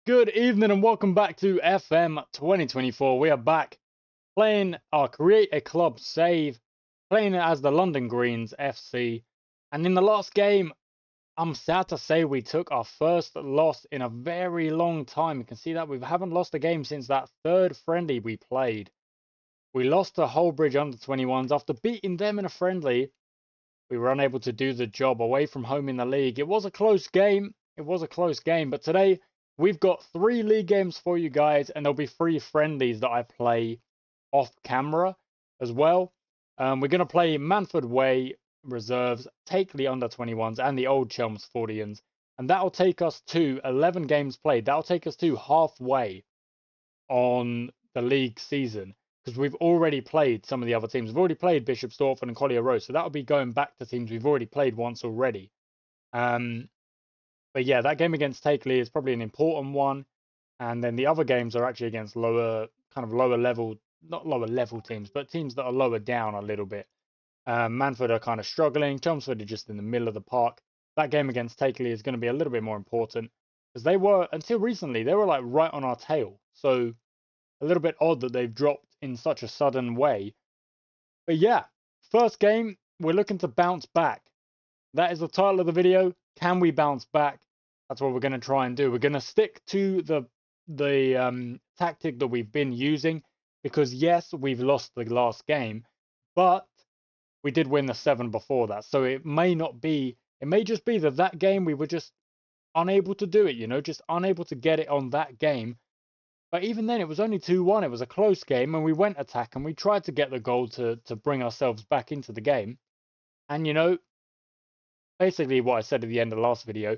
Good evening and welcome back to FM2024. We are back playing our Create a Club save, playing it as the London Greens FC. And in the last game, I'm sad to say we took our first loss in a very long time. You can see that we haven't lost a game since that third friendly we played. We lost to Holbridge under-21s after beating them in a friendly. We were unable to do the job away from home in the league. It was a close game. But today we've got 3 league games for you guys, and there'll be 3 friendlies that I play off camera as well. We're going to play Manford Way reserves, Takeley under-21s, and the Old Chelmsfordians. And that'll take us to 11 games played. That'll take us to halfway on the league season, because we've already played some of the other teams. We've already played Bishop Stortford and Collier Road, so that'll be going back to teams we've already played once already. But yeah, that game against Takeley is probably an important one, and then the other games are actually against lower level, not lower level teams, but teams that are lower down a little bit. Manford are kind of struggling. Chelmsford are just in the middle of the park. That game against Takeley is going to be a little bit more important, because they were, until recently, they were like right on our tail. So a little bit odd that they've dropped in such a sudden way. But yeah, first game, we're looking to bounce back. That is the title of the video. Can we bounce back? That's what we're going to try and do. We're going to stick to the tactic that we've been using, because yes, we've lost the last game, but we did win the 7 before that. So it may just be that game we were just unable to do it, just unable to get it on that game. But even then, it was only 2-1. It was a close game, and we went attack, and we tried to get the goal to bring ourselves back into the game. And, basically what I said at the end of the last video,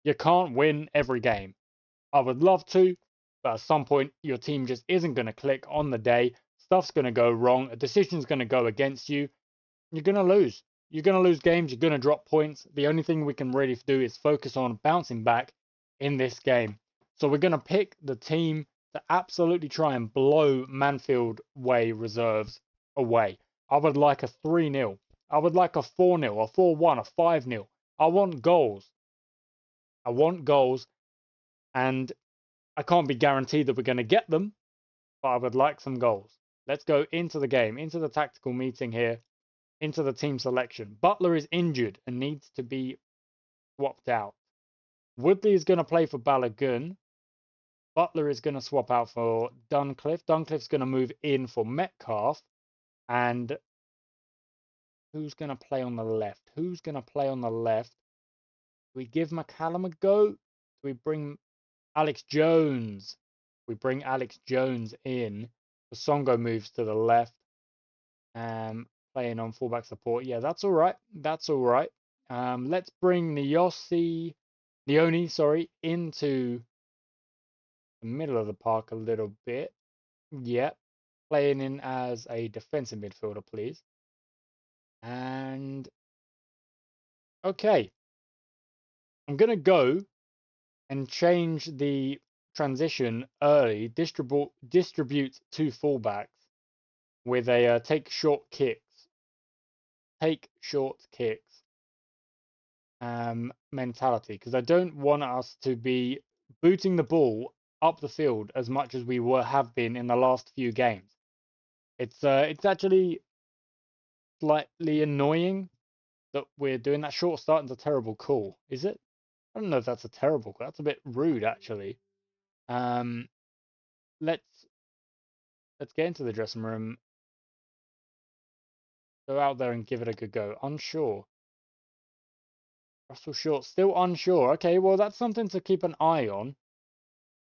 you can't win every game. I would love to, but at some point, your team just isn't going to click on the day. Stuff's going to go wrong. A decision's going to go against you. You're going to lose. You're going to lose games. You're going to drop points. The only thing we can really do is focus on bouncing back in this game. So we're going to pick the team to absolutely try and blow Manfield Way reserves away. I would like a 3-0. I would like a 4-0, a 4-1, a 5-0. I want goals. And I can't be guaranteed that we're going to get them, but I would like some goals. Let's go into the game, into the tactical meeting here, into the team selection. Butler is injured and needs to be swapped out. Woodley is going to play for Balogun. Butler is going to swap out for Duncliffe. Duncliffe's going to move in for Metcalf. And who's going to play on the left? Do we give McCallum a go? Do we bring Alex Jones? We bring Alex Jones in. The Songo moves to the left. Playing on fullback support. Yeah, that's all right. Let's bring Leone, into the middle of the park a little bit. Yep. Playing in as a defensive midfielder, please. And okay. I'm going to go and change the transition early, distribute 2 fullbacks with a take short kicks mentality, because I don't want us to be booting the ball up the field as much as we have been in the last few games. It's actually slightly annoying that we're doing that. Short start is a terrible call, is it? I don't know if that's a terrible call. That's a bit rude, actually. Let's get into the dressing room. Go out there and give it a good go. Unsure. Russell Short still unsure. Okay, well, that's something to keep an eye on.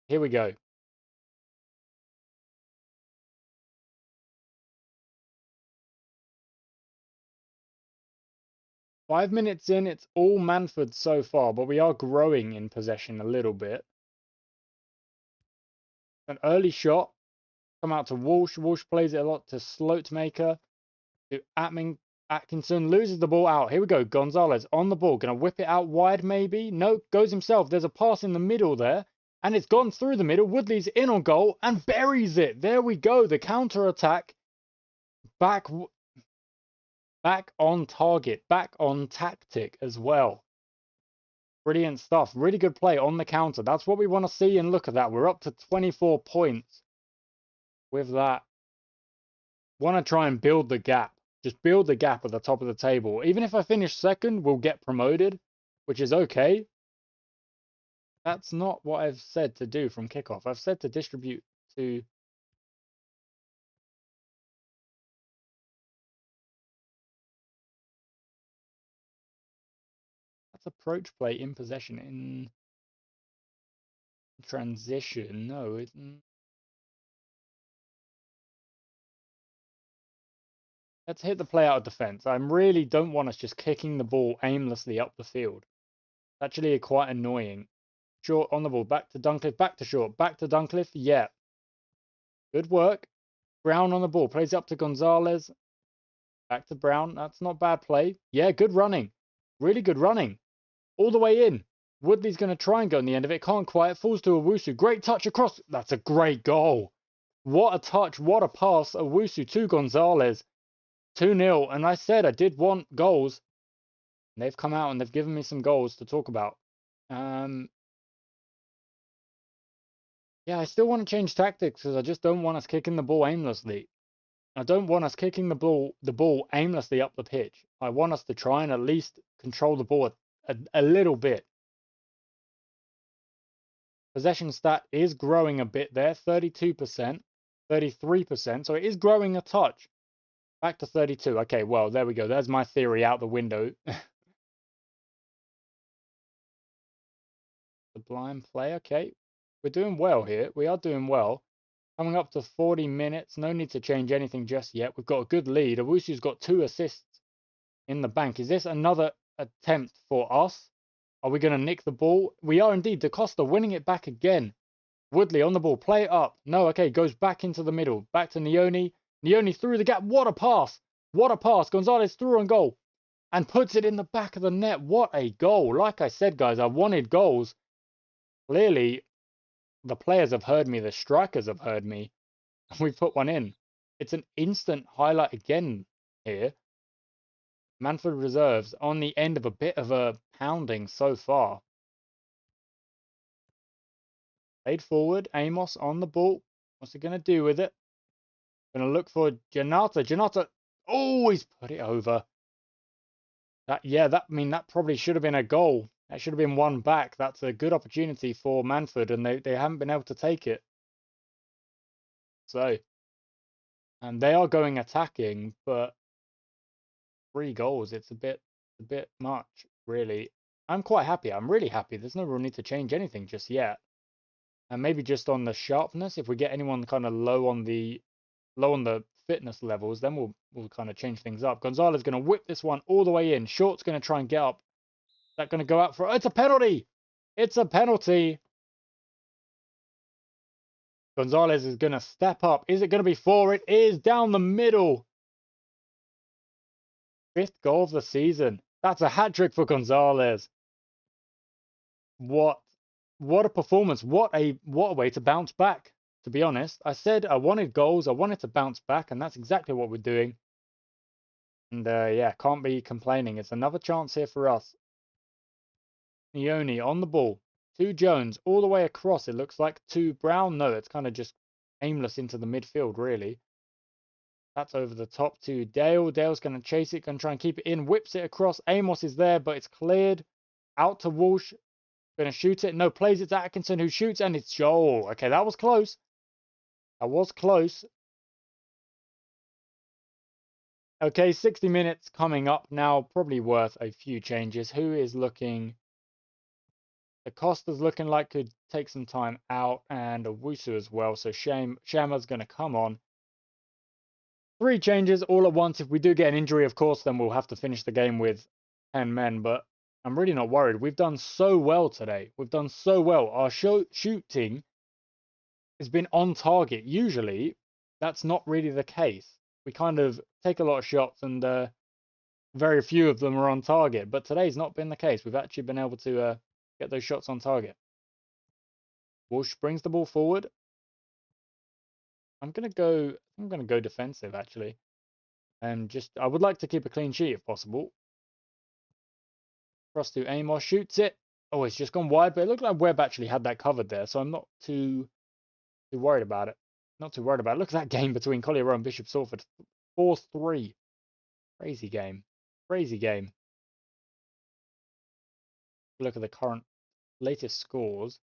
Here we go. Five minutes in, it's all Manford so far, but we are growing in possession a little bit. An early shot. Come out to Walsh. Walsh plays it a lot to Slotemaker. To Atkinson. Loses the ball out. Here we go. Gonzalez on the ball. Going to whip it out wide, maybe? No, goes himself. There's a pass in the middle there. And it's gone through the middle. Woodley's in on goal and buries it. There we go. The counter-attack. Back on target. Back on tactic as well. Brilliant stuff. Really good play on the counter. That's what we want to see, and look at that. We're up to 24 points with that. Want to try and build the gap. Just build the gap at the top of the table. Even if I finish second, we'll get promoted, which is okay. That's not what I've said to do from kickoff. I've said to distribute to... That's approach play in possession. In transition. No, it... Let's hit the play out of defense. I really don't want us just kicking the ball aimlessly up the field. It's actually quite annoying. Short on the ball. Back to Duncliffe. Back to Short. Back to Duncliffe. Yeah. Good work. Brown on the ball. Plays up to Gonzalez. Back to Brown. That's not bad play. Yeah, good running. Really good running. All the way in. Woodley's going to try and go in the end of it. Can't quite. Falls to Owusu. Great touch across. That's a great goal. What a touch. What a pass. Owusu to Gonzalez. 2-0. And I said I did want goals. And they've come out and they've given me some goals to talk about. Yeah, I still want to change tactics because I just don't want us kicking the ball aimlessly. I don't want us kicking the ball aimlessly up the pitch. I want us to try and at least control the ball a little bit. Possession stat is growing a bit there, 32%, 33%, so it is growing a touch. Back to 32. Okay, well, there we go. There's my theory out the window. The blind play, okay. We're doing well here. We are doing well. Coming up to 40 minutes. No need to change anything just yet. We've got a good lead. Owusu's got 2 assists in the bank. Is this another attempt for us? Are we going to nick the ball? We are indeed. Da Costa winning it back again. Woodley on the ball. Play it up. No, okay. Goes back into the middle. Back to Nioni. Nioni through the gap. What a pass. What a pass. Gonzalez through on goal. And puts it in the back of the net. What a goal. Like I said, guys, I wanted goals. Clearly, the players have heard me. The strikers have heard me. We put one in. It's an instant highlight again here. Manford reserves on the end of a bit of a pounding so far. Played forward. Amos on the ball. What's he going to do with it? Going to look for Janata. Janata. Oh, he's put it over. That probably should have been a goal. That should have been one back. That's a good opportunity for Manford, and they haven't been able to take it. So, and they are going attacking, but 3 goals. It's a bit much, really. I'm quite happy. I'm really happy. There's no real need to change anything just yet. And maybe just on the sharpness, if we get anyone kind of low on the fitness levels, then we'll kind of change things up. Gonzalez going to whip this one all the way in. Short's going to try and get up. Is that going to go out for... It's a penalty! It's a penalty! Gonzalez is going to step up. Is it going to be 4? It is down the middle. 5th goal of the season. That's a hat-trick for Gonzalez. What a performance. What a way to bounce back, to be honest. I said I wanted goals. I wanted to bounce back, and that's exactly what we're doing. And yeah, can't be complaining. It's another chance here for us. Nioni on the ball. To Jones, all the way across, it looks like, to Brown. No, it's kind of just aimless into the midfield, really. That's over the top to Dale. Dale's going to chase it, going to try and keep it in. Whips it across. Amos is there, but it's cleared. Out to Walsh. Going to shoot it. No, plays it to Atkinson, who shoots, and it's Joel. Okay, that was close. That was close. Okay, 60 minutes coming up now. Probably worth a few changes. Who is looking... The Costa's looking like could take some time out, and Owusu as well. So Shama's going to come on. 3 changes all at once. If we do get an injury, of course, then we'll have to finish the game with 10 men. But I'm really not worried. We've done so well today. We've done so well. Our shooting has been on target. Usually, that's not really the case. We kind of take a lot of shots, and very few of them are on target. But today's not been the case. We've actually been able to get those shots on target. Walsh brings the ball forward. I'm gonna go defensive actually, and I would like to keep a clean sheet if possible. Cross to Amos, shoots it. Oh, it's just gone wide, but it looked like Webb actually had that covered there, so I'm not too worried about it. Not too worried about it. Look at that game between Collier and Bishop Stortford. 4-3. Crazy game. Crazy game. Look at the current latest scores.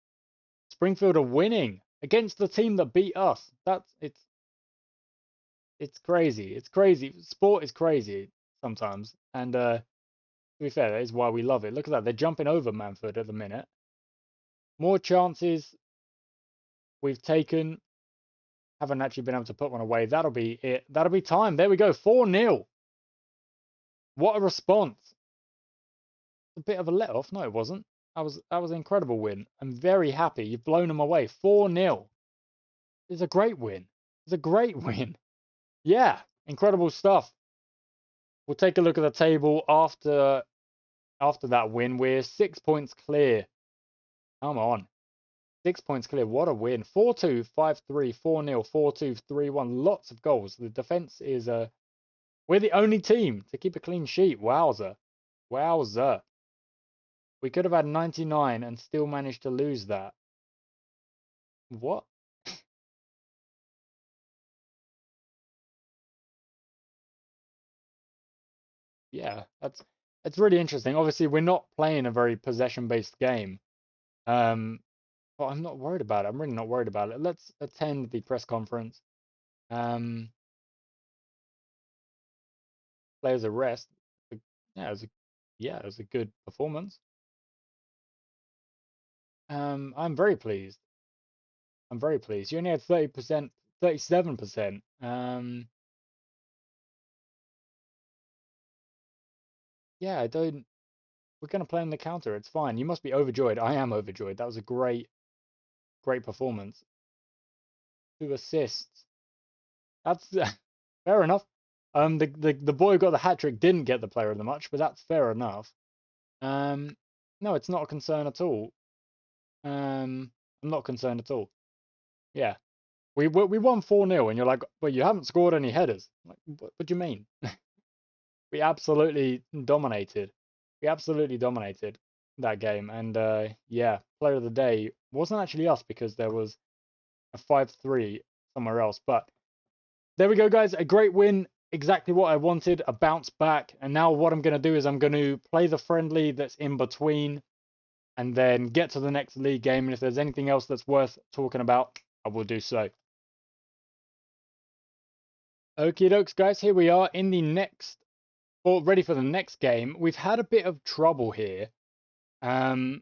Springfield are winning against the team that beat us. It's crazy. It's crazy. Sport is crazy sometimes. And to be fair, that is why we love it. Look at that. They're jumping over Manford at the minute. More chances we've taken. Haven't actually been able to put one away. That'll be it. That'll be time. There we go. 4-0. What a response. A bit of a let-off. No, it wasn't. That was an incredible win. I'm very happy. You've blown them away. 4-0. It's a great win. It's a great win. Yeah, incredible stuff. We'll take a look at the table after that win. We're 6 points clear. Come on. 6 points clear. What a win. 4-2, 5-3, 4-0, 4-2, 3-1. Lots of goals. The defense is we're the only team to keep a clean sheet. Wowzer. Wowzer. We could have had 99 and still managed to lose that. What? Yeah, that's really interesting. Obviously, we're not playing a very possession-based game. But I'm not worried about it. I'm really not worried about it. Let's attend the press conference. Players arrest. Yeah, it was a good performance. I'm very pleased. I'm very pleased. You only had 30%, 37%. Yeah, I don't. We're gonna play on the counter. It's fine. You must be overjoyed. I am overjoyed. That was a great performance. 2 assists. That's fair enough. The boy who got the hat trick didn't get the player of the match, but that's fair enough. No, it's not a concern at all. I'm not concerned at all. Yeah, we won 4-0, and you're like, but you haven't scored any headers. Like, what do you mean? We absolutely dominated. We absolutely dominated that game, and yeah, player of the day wasn't actually us because there was a 5-3 somewhere else. But there we go, guys. A great win. Exactly what I wanted. A bounce back. And now what I'm going to do is I'm going to play the friendly that's in between and then get to the next league game. And if there's anything else that's worth talking about, I will do so. Okie dokes, guys. Here we are in the next, or ready for the next game. We've had a bit of trouble here. McCallum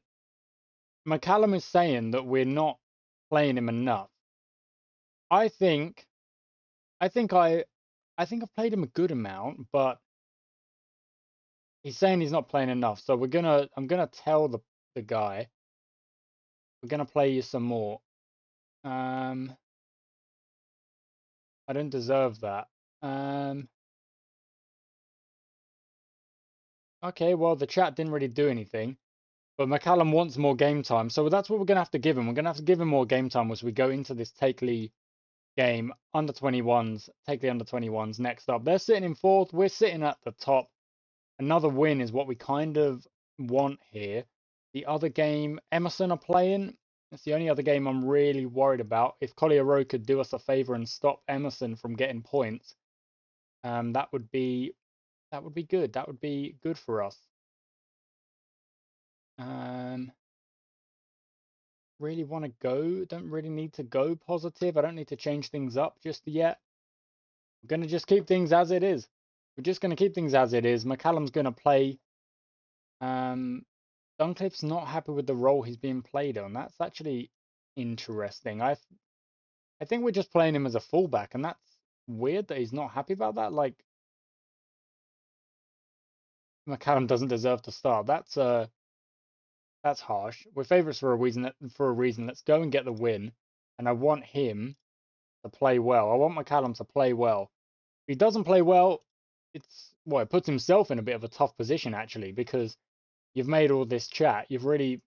is saying that we're not playing him enough. I think I've played him a good amount, but he's saying he's not playing enough. So I'm gonna tell the guy we're gonna play you some more. I don't deserve that. Okay, well the chat didn't really do anything, but McCallum wants more game time, so that's what we're gonna have to give him. We're gonna have to give him more game time as we go into this Takeley game. Under 21s, Takeley under 21s next up. They're sitting in fourth. We're sitting at the top. Another win is what we kind of want here. The other game, Emerson are playing. That's the only other game I'm really worried about. If Collier Road could do us a favour and stop Emerson from getting points, that would be good. That would be good for us. Really want to go. Don't really need to go positive. I don't need to change things up just yet. We're going to just keep things as it is. We're just going to keep things as it is. McCallum's going to play. Duncliffe's not happy with the role he's being played on. That's actually interesting. I think we're just playing him as a fullback, and that's weird that he's not happy about that. Like, McCallum doesn't deserve to start. That's harsh. We're favourites for a reason. Let's go and get the win. And I want him to play well. I want McCallum to play well. If he doesn't play well, it puts himself in a bit of a tough position actually, because you've made all this chat. You've really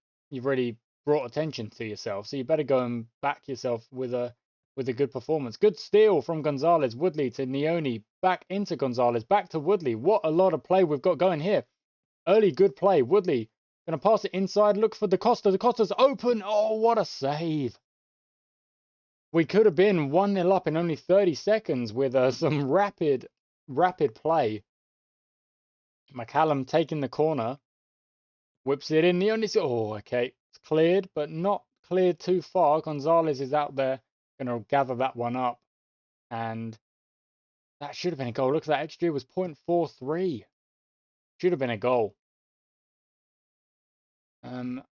brought attention to yourself. So you better go and back yourself with a good performance. Good steal from Gonzalez. Woodley to Neone. Back into Gonzalez. Back to Woodley. What a lot of play we've got going here. Early good play. Woodley Gonna pass it inside. Look for Da Costa. Da Costa's open. Oh, what a save. We could have been 1-0 up in only 30 seconds with some rapid play. McCallum taking the corner. Whips it in. The only... Oh, okay. It's cleared, but not cleared too far. Gonzalez is out there. Gonna gather that one up. And that should have been a goal. Look at that. XG was 0.43. Should have been a goal.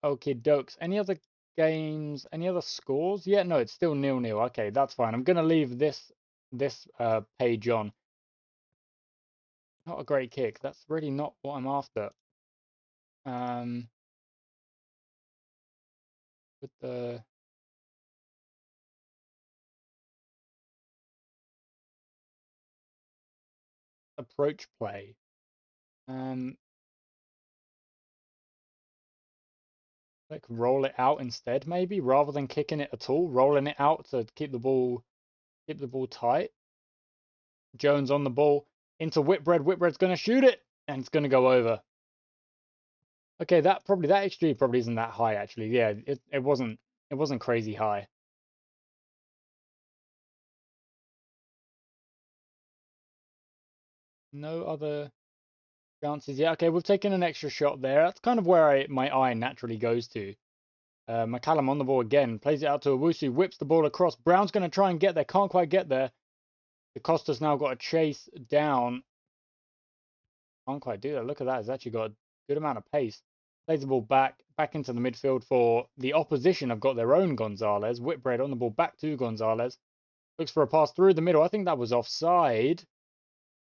Okay, dokes. Any other games? Any other scores? Yeah, no, it's still 0-0. Okay, that's fine. I'm gonna leave this page on. Not a great kick. That's really not what I'm after. With the approach play. Like roll it out instead, maybe, rather than kicking it at all. Rolling it out to keep the ball tight. Jones on the ball into Whitbread. Whitbread's gonna shoot it, and it's gonna go over. Okay, that XG probably isn't that high actually. Yeah, it wasn't crazy high. No other chances. Yeah, okay, we've taken an extra shot there. That's kind of where my eye naturally goes to. McCallum on the ball again, plays it out to Owusu, whips the ball across. Brown's going to try and get there, can't quite get there. DaCosta's now got a chase down. Can't quite do that. Look at that. He's actually got a good amount of pace. Plays the ball back into the midfield for the opposition. Have got their own Gonzalez. Whitbread on the ball back to Gonzalez. Looks for a pass through the middle. I think that was offside,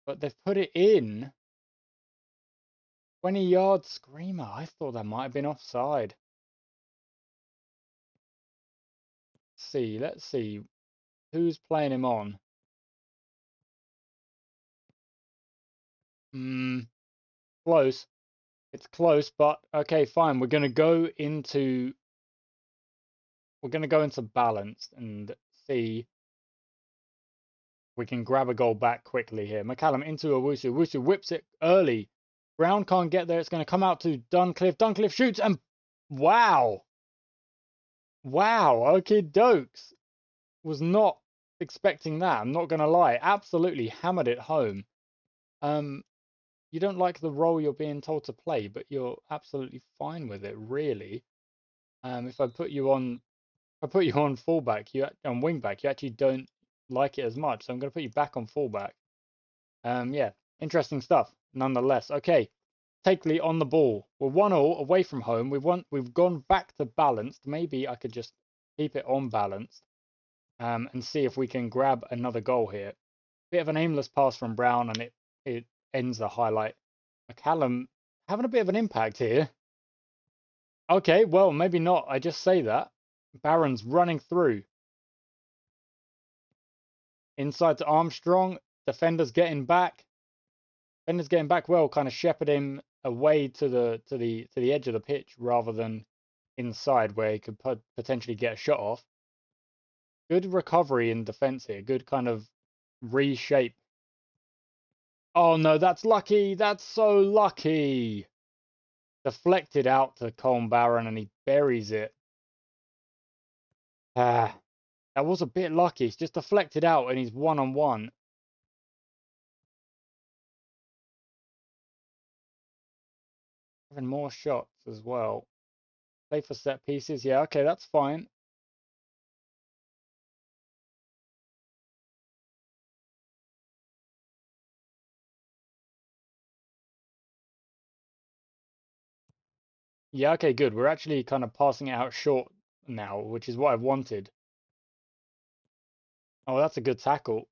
but they've put it in. 20-yard screamer. I thought that might have been offside. Let's see. Who's playing him on? Close. It's close, but okay, fine. We're gonna go into balance and see if we can grab a goal back quickly here. McCallum into Owusu. Owusu whips it early. Brown can't get there. It's going to come out to Duncliffe. Duncliffe shoots and wow. Wow. Okay, Dokes. Was not expecting that. I'm not going to lie. Absolutely hammered it home. You don't like the role you're being told to play, but you're absolutely fine with it, really. If I put you on fullback, on wingback, you actually don't like it as much. So I'm going to put you back on fullback. Yeah, interesting stuff nonetheless. Okay, Takeley on the ball. We're 1-1 away from home. We've gone back to balanced. Maybe I could just keep it on balanced and see if we can grab another goal here. Bit of an aimless pass from Brown, and it ends the highlight. McCallum having a bit of an impact here. Okay, well, maybe not. I just say that. Barron's running through. Inside to Armstrong. Defenders getting back. Defenders getting back well, kind of shepherd him away to the edge of the pitch rather than inside where he could potentially get a shot off. Good recovery in defense here. Good kind of reshape. Oh no, that's lucky. That's so lucky. Deflected out to Colm Barron and he buries it. Ah, that was a bit lucky. It's just deflected out and he's 1-on-1. Having more shots as well. Play for set pieces. Yeah, okay, that's fine. Yeah, okay, good. We're actually kind of passing it out short now, which is what I've wanted. Oh, that's a good tackle.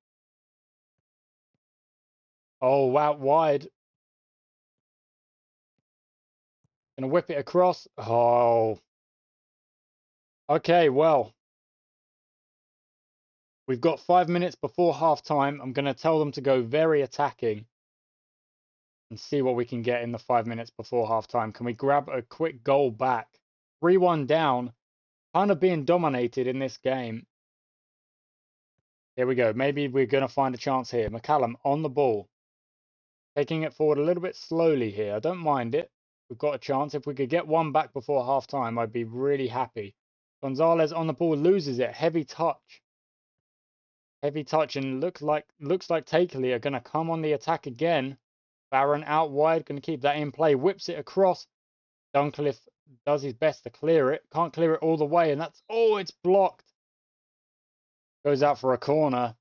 Oh, out wide. Gonna whip it across. Oh. Okay, well. We've got 5 minutes before half time. I'm gonna tell them to go very attacking and see what we can get in the 5 minutes before half time. Can we grab a quick goal back? 3-1 down. Kind of being dominated in this game. Here we go. Maybe we're going to find a chance here. McCallum on the ball. Taking it forward a little bit slowly here. I don't mind it. We've got a chance. If we could get one back before half time, I'd be really happy. Gonzalez on the ball, loses it. Heavy touch. Heavy touch, and looks like Takerley are going to come on the attack again. Barron out wide, going to keep that in play. Whips it across. Duncliffe does his best to clear it. Can't clear it all the way, and that's... Oh, it's blocked. Goes out for a corner.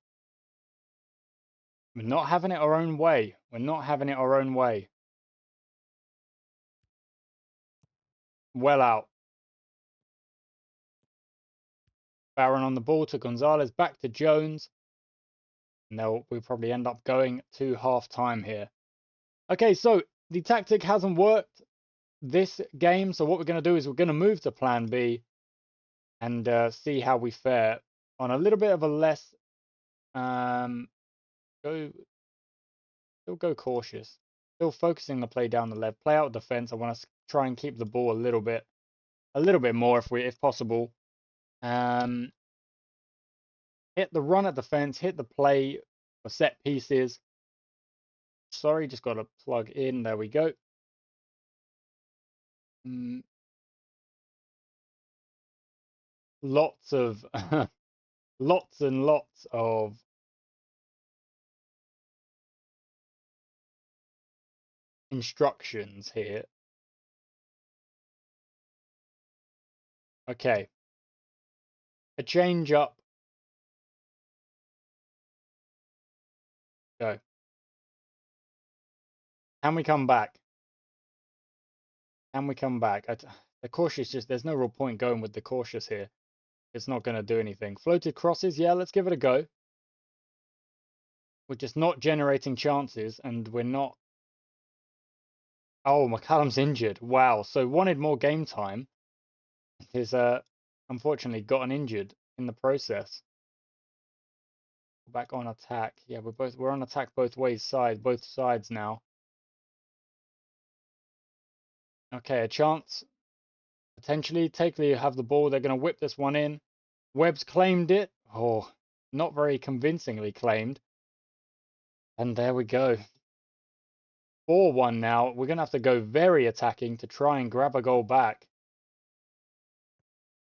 We're not having it our own way. We're not having it our own way. Well out. Barron on the ball to Gonzalez. Back to Jones. And we'll probably end up going to half time here. Okay, so the tactic hasn't worked this game. So what we're going to do is we're going to move to plan B and see how we fare on a little bit of a less... Still go cautious. Still focusing the play down the left. Play out defense. I want to try and keep the ball a little bit more if possible. Hit the run at defense. Hit the play for set pieces. Sorry, just got to plug in. There we go. Lots of lots and lots of instructions here. Okay. A change up. Go. Can we come back? Can we come back? The cautious, just there's no real point going with the cautious here. It's not going to do anything. Floated crosses, yeah, let's give it a go. We're just not generating chances, and we're not... Oh, McCallum's injured. Wow, so wanted more game time. He's unfortunately gotten injured in the process. Back on attack. Yeah, we're on attack both sides now. Okay, a chance. Potentially, Takeley have the ball. They're going to whip this one in. Webb's claimed it. Oh, not very convincingly claimed. And there we go. 4-1 now. We're going to have to go very attacking to try and grab a goal back.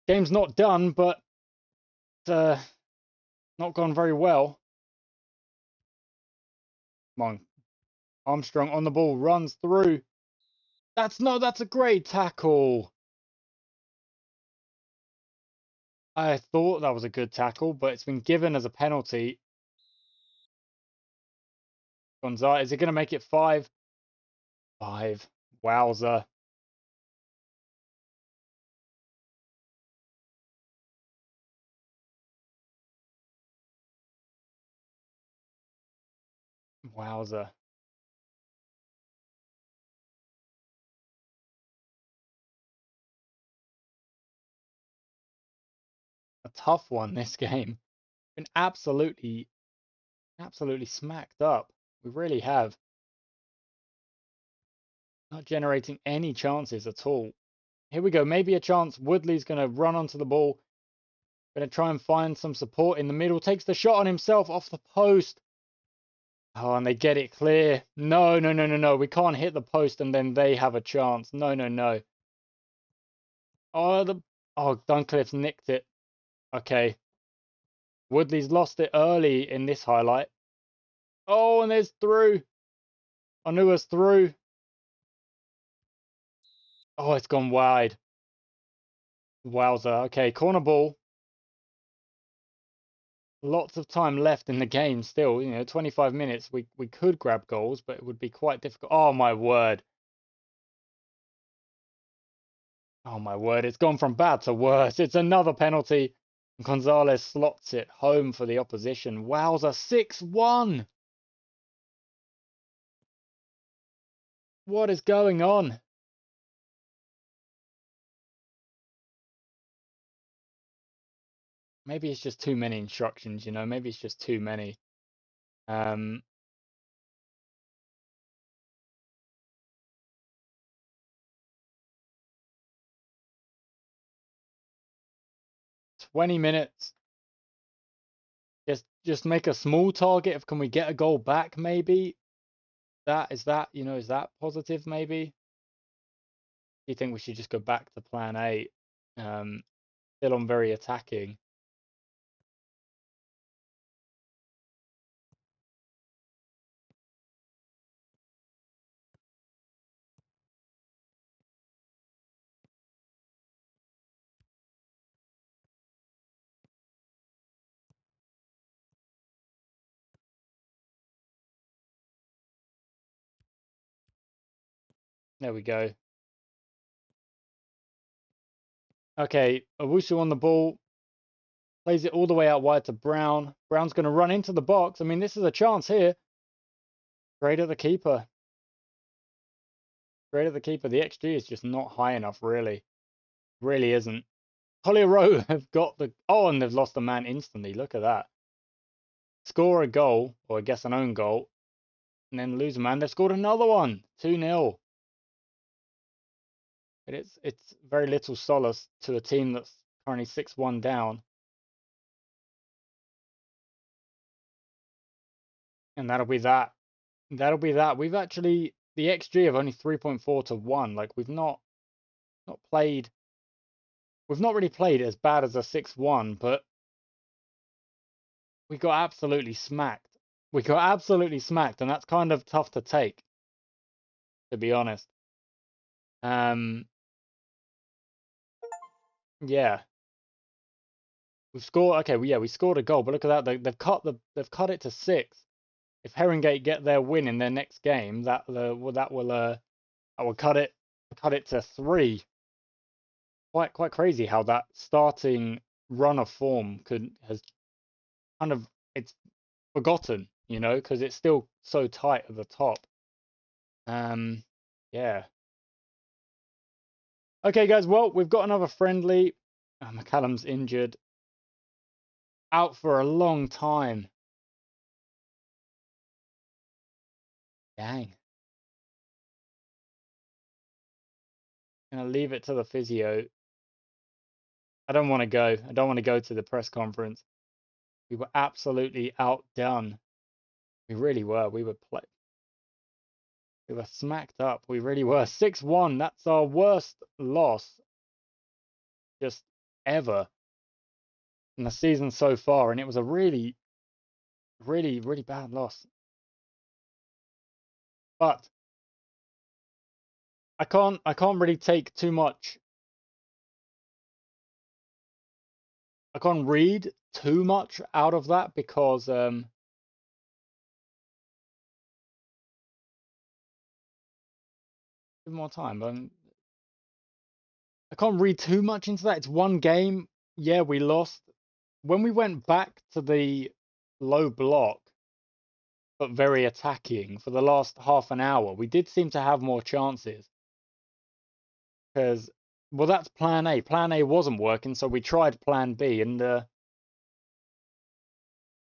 Game's not done, but not gone very well. Come on. Armstrong on the ball, runs through. That's a great tackle. I thought that was a good tackle, but it's been given as a penalty. Gonzalez, is he going to make it 5? 5. Wowza. Wowza. A tough one, this game. Been absolutely smacked up. We really have. Not generating any chances at all. Here we go. Maybe a chance. Woodley's going to run onto the ball. Going to try and find some support in the middle. Takes the shot on himself off the post. Oh, and they get it clear. No. We can't hit the post and then they have a chance. No. Oh, Duncliffe's nicked it. Okay. Woodley's lost it early in this highlight. Oh, and there's through. Anua's through. Oh, it's gone wide. Wowza. Okay, corner ball. Lots of time left in the game still. 25 minutes. We could grab goals, but it would be quite difficult. Oh, my word. Oh, my word. It's gone from bad to worse. It's another penalty. Gonzalez slots it home for the opposition. Wowza. 6-1. What is going on? Maybe it's just too many instructions, maybe it's just too many. 20 minutes. Just make a small target. Can we get a goal back maybe? Is that positive maybe? you think we should just go back to plan A? Still on very attacking. There we go. Okay, Owusu on the ball. Plays it all the way out wide to Brown. Brown's going to run into the box. I mean, this is a chance here. Great at the keeper. Great at the keeper. The XG is just not high enough, really. Really isn't. Collier have got the... Oh, and they've lost a man instantly. Look at that. Score a goal, or I guess an own goal, and then lose a man. They've scored another one. 2-0. But it's very little solace to a team that's currently 6-1 down. And that'll be that. That'll be that. We've actually... The XG of only 3.4 to 1. Like, we've not played... We've not really played as bad as a 6-1, but we got absolutely smacked. We got absolutely smacked, and that's kind of tough to take, to be honest. Yeah. We've scored. Okay, we scored a goal, but look at that. They've cut it to 6. If Herringate get their win in their next game, that will cut it to 3. Quite crazy how that starting run of form has kind of, it's forgotten, you know, because it's still so tight at the top. Yeah. Okay, guys. Well, we've got another friendly. McCallum's injured, out for a long time. Dang. Gonna leave it to the physio. I don't want to go. I don't want to go to the press conference. We were absolutely outdone. We really were. We were smacked up. We really were. 6-1. That's our worst loss just ever in the season so far, and it was a really, really, really bad loss. But I can't really take too much. I can't read too much out of that because give more time. I can't read too much into that. It's one game. Yeah, we lost. When we went back to the low block, but very attacking for the last half an hour, we did seem to have more chances. Because, well, that's plan A. Plan A wasn't working, so we tried plan B, and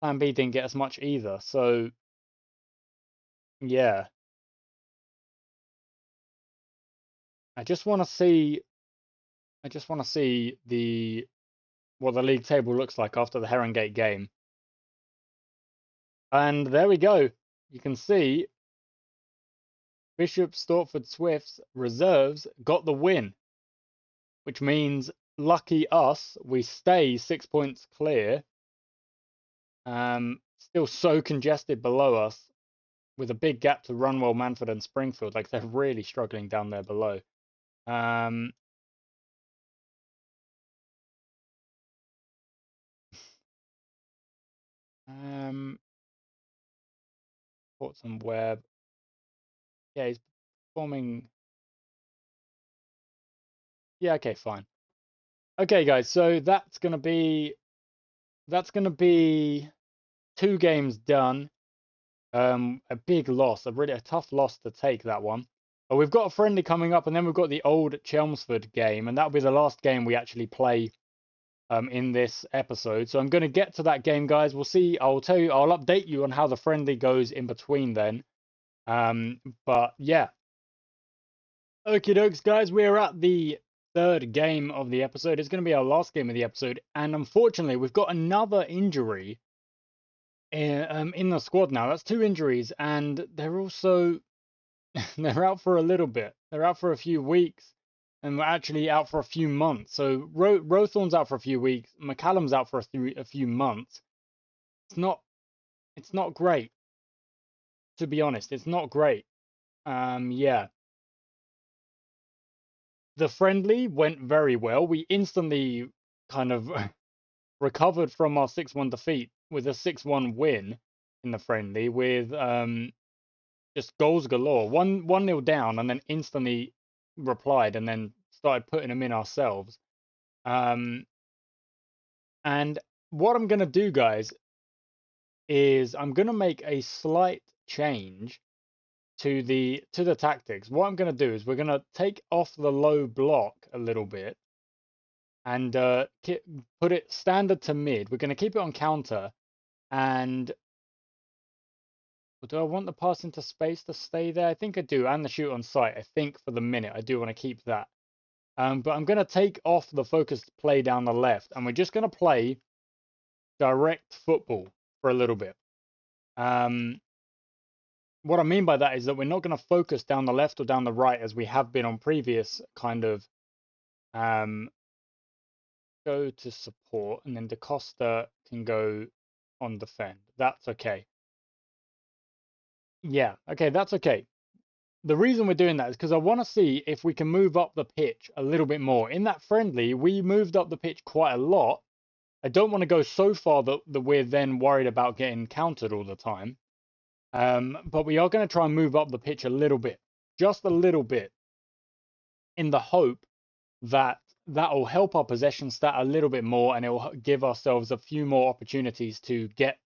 plan B didn't get us much either. So, yeah. I just want to see what the league table looks like after the Herongate game. And there we go. You can see Bishop Stortford Swifts reserves got the win, which means lucky us, we stay 6 points clear. Still so congested below us with a big gap to Runwell, Manford and Springfield. Like, they're really struggling down there below. Portsmouth Webb. Yeah, he's performing. Yeah, okay, fine. Okay, guys, so that's gonna be 2 games done. A big loss, a tough loss to take, that one. But we've got a friendly coming up, and then we've got the old Chelmsford game, and that'll be the last game we actually play in this episode. So I'm going to get to that game, guys. We'll see. I'll update you on how the friendly goes in between then. But yeah. Okie dokes, guys. We're at the 3rd game of the episode. It's going to be our last game of the episode, and unfortunately, we've got another injury in the squad now. That's 2 injuries, and they're also they're out for a little bit. They're out for a few weeks. and we're actually out for a few months. So Rowthorn's out for a few weeks, McCallum's out for a few months. It's not great, to be honest. It's not great. Yeah. The friendly went very well. We instantly kind of recovered from our 6-1 defeat with a 6-1 win in the friendly with just goals galore. 1-0 down and then instantly replied and then started putting them in ourselves. And what I'm gonna do, guys, is I'm gonna make a slight change to the tactics. What I'm gonna do is we're gonna take off the low block a little bit and put it standard to mid. We're gonna keep it on counter. And do I want the pass into space to stay there? I think I do, and the shoot on sight. I think for the minute I do want to keep that. But I'm going to take off the focused play down the left, and we're just going to play direct football for a little bit. What I mean by that is that we're not going to focus down the left or down the right as we have been on previous kind of go to support, and then DaCosta can go on defend. That's okay. Yeah, okay, that's okay. The reason we're doing that is because I want to see if we can move up the pitch a little bit more. In that friendly, we moved up the pitch quite a lot. I don't want to go so far that we're then worried about getting countered all the time. But we are going to try and move up the pitch a little bit, just a little bit, in the hope that that will help our possession stat a little bit more, and it will give ourselves a few more opportunities to get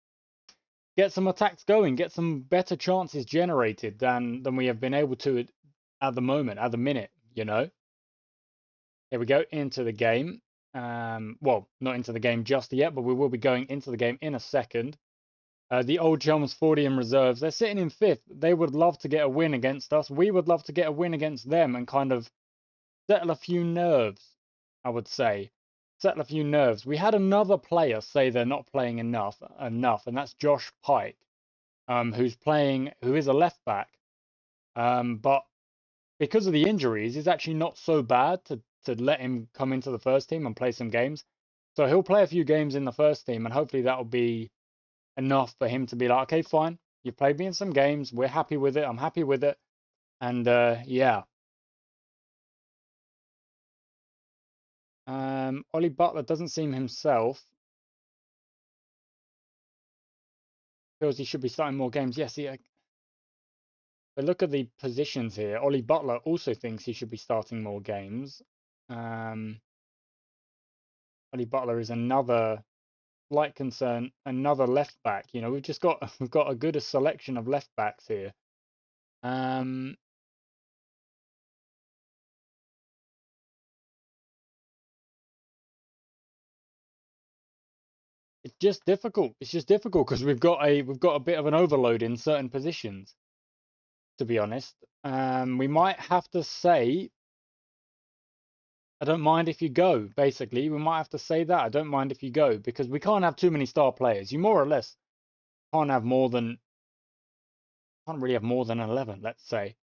some attacks going, get some better chances generated than we have been able to at the moment, at the minute, you know. Here we go into the game. Well, not into the game just yet, but we will be going into the game in a second. The old chums 40 in reserves. They're sitting in 5th. They would love to get a win against us. We would love to get a win against them and kind of settle a few nerves, I would say. Settle a few nerves. We had another player say they're not playing enough, and that's Josh Pike, who is a left back, but because of the injuries, it's actually not so bad to let him come into the first team and play some games. So he'll play a few games in the first team, and hopefully that will be enough for him to be like, okay, fine, you've played me in some games, we're happy with it, I'm happy with it, and yeah. Ollie Butler doesn't seem himself. Feels he should be starting more games. Yes, but look at the positions here. Ollie Butler also thinks he should be starting more games. Ollie Butler is another slight concern, another left back. You know, we've got a good selection of left backs here. It's just difficult. It's just difficult because we've got a bit of an overload in certain positions, to be honest. We might have to say, I don't mind if you go, basically. We might have to say that. I don't mind if you go, because we can't have too many star players. You more or less can't really have more than 11, let's say.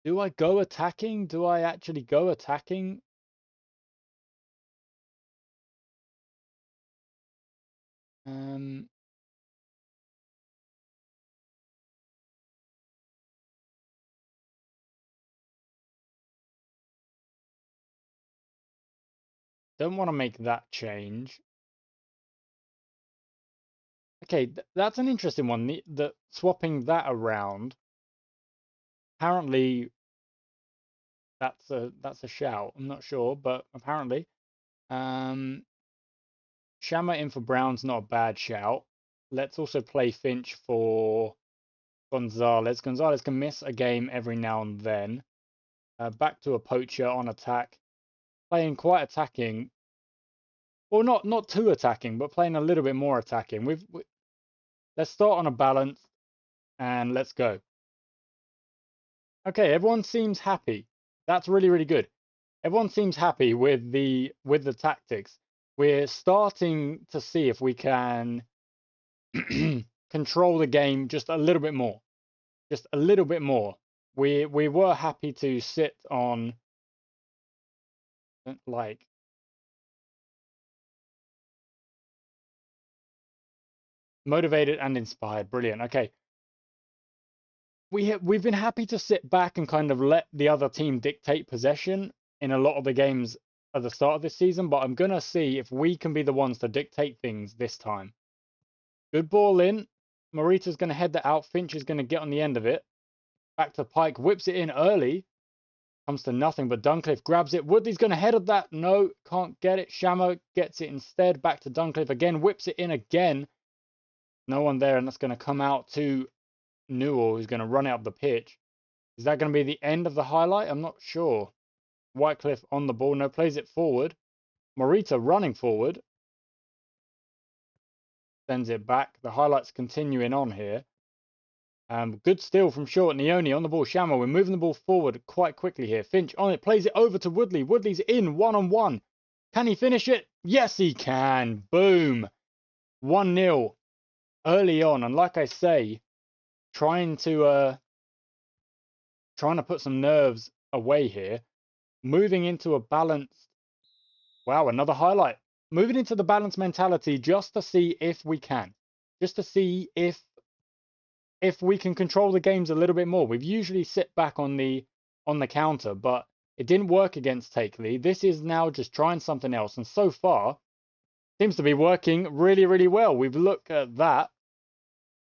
Do I go attacking? Do I actually go attacking? Don't want to make that change. Okay, that's an interesting one. The swapping that around. Apparently, that's a shout. I'm not sure, but apparently, Shamma in for Brown's not a bad shout. Let's also play Finch for Gonzalez. Gonzalez can miss a game every now and then. Back to a poacher on attack, playing quite attacking. Well, not too attacking, but playing a little bit more attacking. Let's start on a balance and let's go. Okay, everyone seems happy. That's really, really good. Everyone seems happy with the tactics. We're starting to see if we can control the game just a little bit more. Just a little bit more. We were happy to sit on like motivated and inspired. Brilliant. Okay. We've been happy to sit back and kind of let the other team dictate possession in a lot of the games at the start of this season, but I'm gonna see if we can be the ones to dictate things this time. Good ball in. Morita's gonna head that out. Finch is gonna get on the end of it. Back to Pike, whips it in early. Comes to nothing, but Duncliffe grabs it. Woodley's gonna head at that. No, can't get it. Shammer gets it instead. Back to Duncliffe again, whips it in again. No one there, and that's gonna come out to Newell, who's gonna run it up the pitch. Is that going to be the end of the highlight? I'm not sure. Whitecliffe on the ball. No, plays it forward. Morita running forward. Sends it back. The highlight's continuing on here. Good steal from Short. Neone on the ball. Shammer, we're moving the ball forward quite quickly here. Finch on it. Plays it over to Woodley. Woodley's in one-on-one. Can he finish it? Yes, he can. Boom. 1-0 early on. And like I say, trying to put some nerves away here. Moving into a balanced... Wow, another highlight. Moving into the balanced mentality just to see if we can. Just to see if we can control the games a little bit more. We've usually sit back on the counter, but it didn't work against Takeley. This is now just trying something else. And so far, seems to be working really, really well. We've looked at that.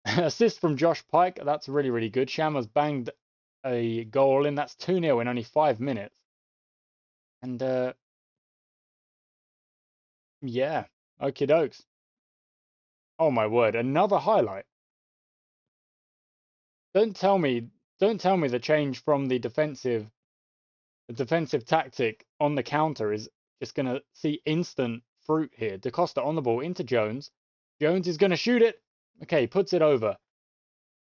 Assist from Josh Pike. That's really, really good. Shammer's banged a goal in. That's 2-0 in only 5 minutes. And yeah, okie dokes. Oh my word, another highlight. Don't tell me the change from the defensive tactic on the counter is just going to see instant fruit here. Da Costa on the ball into Jones. Jones is going to shoot it. Okay, puts it over.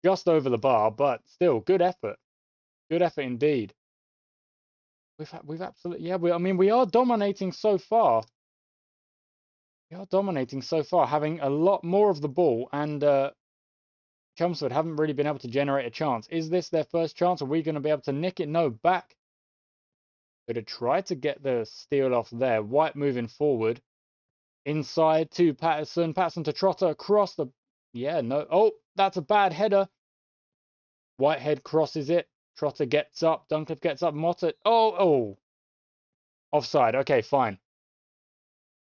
Just over the bar, but still good effort. Good effort indeed. We've absolutely, yeah, I mean we are dominating so far. We are dominating so far, having a lot more of the ball, and Chelmsford haven't really been able to generate a chance. Is this their first chance? Are we going to be able to nick it? No, back. Could have tried to get the steal off there. White moving forward. Inside to Patterson. Patterson to Trotter across the... Yeah, no. Oh, that's a bad header. Whitehead crosses it. Trotter gets up. Duncliffe gets up. Motta... Oh. Offside. Okay, fine.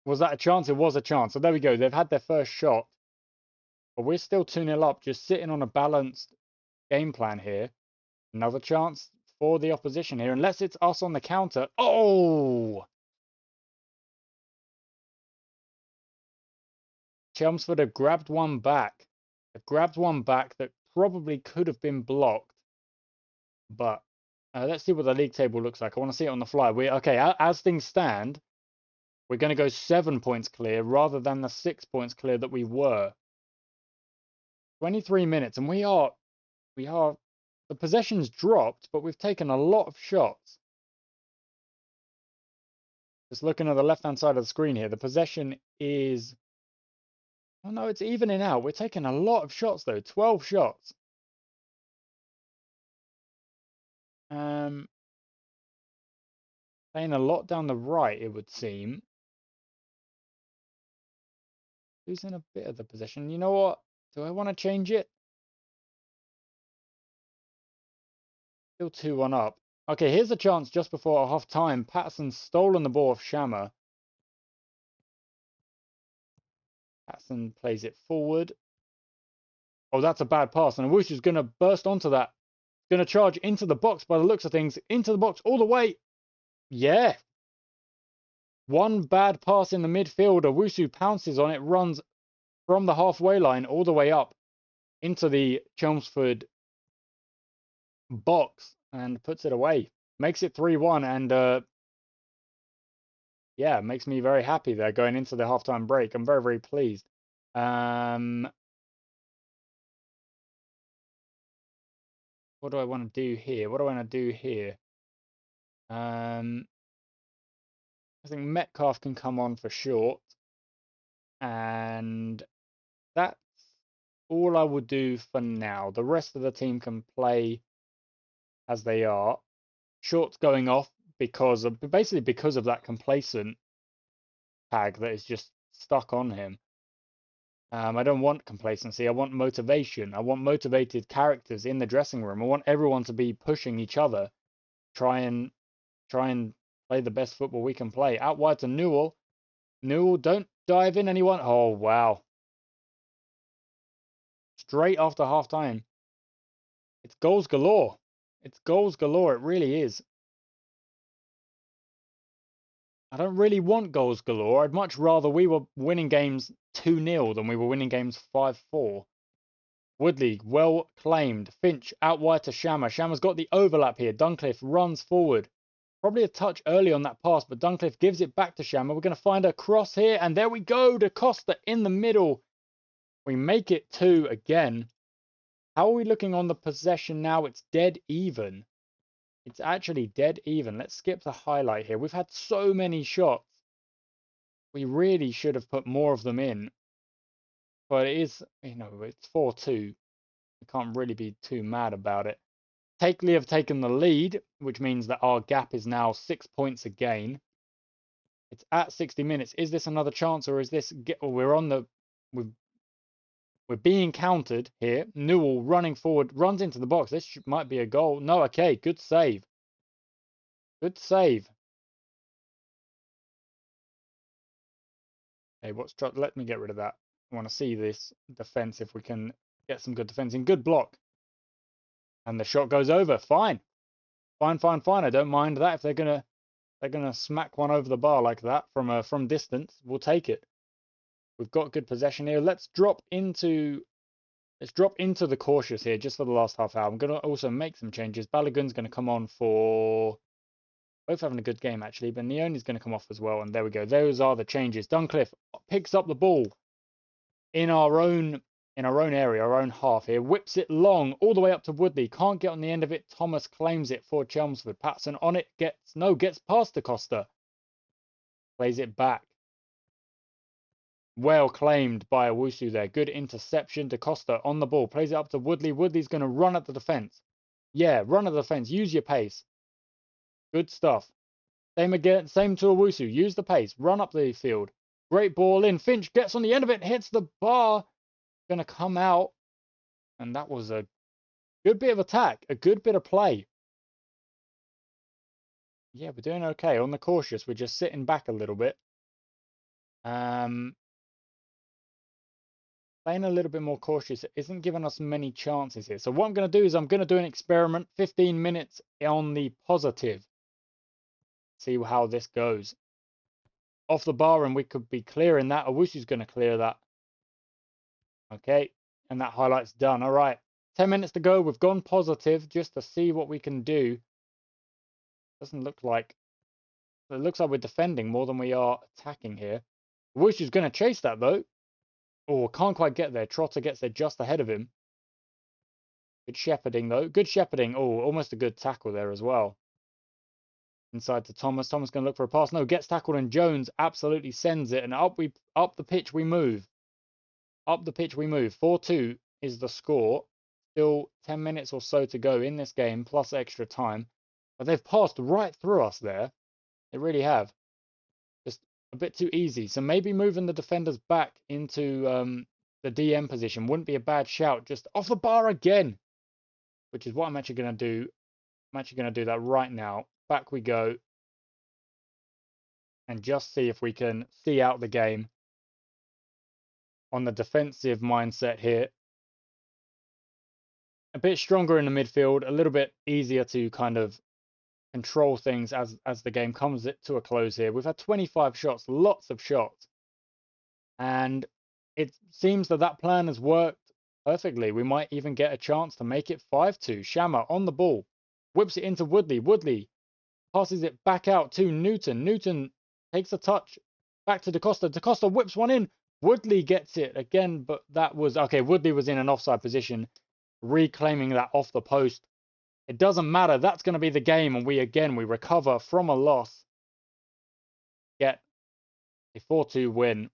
Was that a chance? It was a chance. So there we go. They've had their first shot. But we're still 2-0 up. Just sitting on a balanced game plan here. Another chance for the opposition here, unless it's us on the counter. Oh! Chelmsford have grabbed one back. They've grabbed one back that probably could have been blocked. But let's see what the league table looks like. I want to see it on the fly. Okay, as things stand, we're going to go 7 points clear rather than the 6 points clear that we were. 23 minutes, and we are... The possession's dropped, but we've taken a lot of shots. Just looking at the left-hand side of the screen here, the possession is... Oh no, it's evening out. We're taking a lot of shots though. 12 shots. Playing a lot down the right, it would seem. Losing a bit of the possession. You know what? Do I want to change it? Still 2-1 up. Okay, here's a chance just before half time. Patterson's stolen the ball off Shammer. Patterson plays it forward. Oh, that's a bad pass. And Awushu's going to burst onto that. Going to charge into the box by the looks of things. Into the box all the way. Yeah. One bad pass in the midfield. Owusu pounces on it. Runs from the halfway line all the way up into the Chelmsford box and puts it away. Makes it 3-1. And yeah, makes me very happy there going into the halftime break. I'm very, very pleased. What do I want to do here? I think Metcalf can come on for Short. And that's all I will do for now. The rest of the team can play as they are. Short's going off basically because of that complacent tag that is just stuck on him. I don't want complacency. I want motivation. I want motivated characters in the dressing room. I want everyone to be pushing each other. Try and play the best football we can play. Out wide to Newell. Newell, don't dive in anyone. Oh wow. Straight after half time. It's goals galore. It's goals galore. It really is. I don't really want goals galore. I'd much rather we were winning games 2-0 than we were winning games 5-4. Woodley, well claimed. Finch out wide to Shammer. Shammer's got the overlap here. Duncliffe runs forward. Probably a touch early on that pass, but Duncliffe gives it back to Shammer. We're going to find a cross here, and there we go. Da Costa in the middle. We make it 2 again. How are we looking on the possession now? It's dead even. It's actually dead even. Let's skip the highlight here. We've had so many shots. We really should have put more of them in. But it is, it's 4-2. We can't really be too mad about it. Takeley have taken the lead, which means that our gap is now 6 points again. It's at 60 minutes. Is this another chance, or is this... We're being countered here. Newell running forward, runs into the box. This might be a goal. No, okay, good save. Good save. Hey, let me get rid of that. I want to see this defense, if we can get some good defense in. Good block. And the shot goes over. Fine. Fine. I don't mind that. If they're gonna smack one over the bar like that from distance, we'll take it. We've got good possession here. Let's drop into the cautious here just for the last half hour. I'm gonna also make some changes. Balogun's gonna come on for both having a good game actually, but Neoni's gonna come off as well. And there we go. Those are the changes. Duncliffe picks up the ball in our own area, our own half here. Whips it long all the way up to Woodley. Can't get on the end of it. Thomas claims it for Chelmsford. Patson on it. Gets past Da Costa. Plays it back. Well claimed by Owusu there. Good interception. Da Costa on the ball. Plays it up to Woodley. Woodley's going to run at the defence. Yeah, run at the defence. Use your pace. Good stuff. Same to Owusu. Use the pace. Run up the field. Great ball in. Finch gets on the end of it. Hits the bar. Going to come out. And that was a good bit of attack. A good bit of play. Yeah, we're doing okay. On the cautious, we're just sitting back a little bit. Playing a little bit more cautious. It isn't giving us many chances here. So what I'm going to do is I'm going to do an experiment. 15 minutes on the positive. See how this goes. Off the bar, and we could be clearing that. Owusu's going to clear that. Okay. And that highlight's done. All right. 10 minutes to go. We've gone positive just to see what we can do. Doesn't look like... It looks like we're defending more than we are attacking here. Owusu's going to chase that, though. Oh, can't quite get there. Trotter gets there just ahead of him. Good shepherding, though. Good shepherding. Oh, almost a good tackle there as well. Inside to Thomas. Thomas going to look for a pass. No, gets tackled, and Jones absolutely sends it. And up the pitch we move. Up the pitch we move. 4-2 is the score. Still 10 minutes or so to go in this game, plus extra time. But they've passed right through us there. They really have. Just a bit too easy. So maybe moving the defenders back into the DM position wouldn't be a bad shout. Just off the bar again, which is what I'm actually going to do. I'm actually going to do that right now. Back we go. And just see if we can see out the game on the defensive mindset here. A bit stronger in the midfield, a little bit easier to kind of control things as the game comes to a close here. We've had 25 shots, lots of shots. And it seems that plan has worked perfectly. We might even get a chance to make it 5-2. Shammer on the ball. Whips it into Woodley. Woodley passes it back out to Newton. Newton takes a touch. Back to Da Costa. Da Costa whips one in. Woodley gets it again, but that was... Okay, Woodley was in an offside position, reclaiming that off the post. It doesn't matter. That's going to be the game, and we recover from a loss. Get a 4-2 win.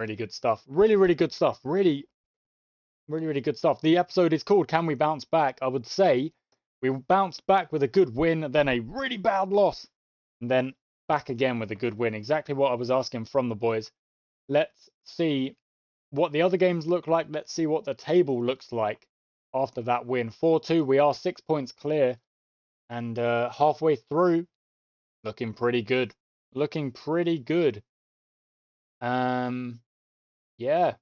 Really good stuff. Really, really good stuff. Really, really, really good stuff. The episode is called Can We Bounce Back? I would say we bounced back with a good win, then a really bad loss, and then back again with a good win. Exactly what I was asking from the boys. Let's see what the other games look like. Let's see what the table looks like after that win. 4-2, we are 6 points clear, and halfway through, looking pretty good. Looking pretty good. Yeah.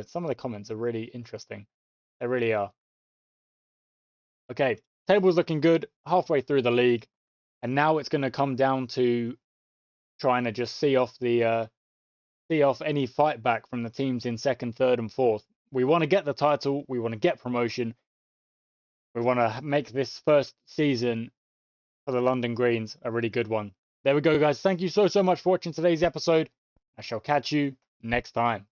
Some of the comments are really interesting. They really are. Okay, table's looking good, halfway through the league, and now it's going to come down to trying to just see off any fight back from the teams in second, third, and fourth. We want to get the title, we want to get promotion, we want to make this first season for the London Greens a really good one. There we go, guys. Thank you so much for watching today's episode. I shall catch you next time.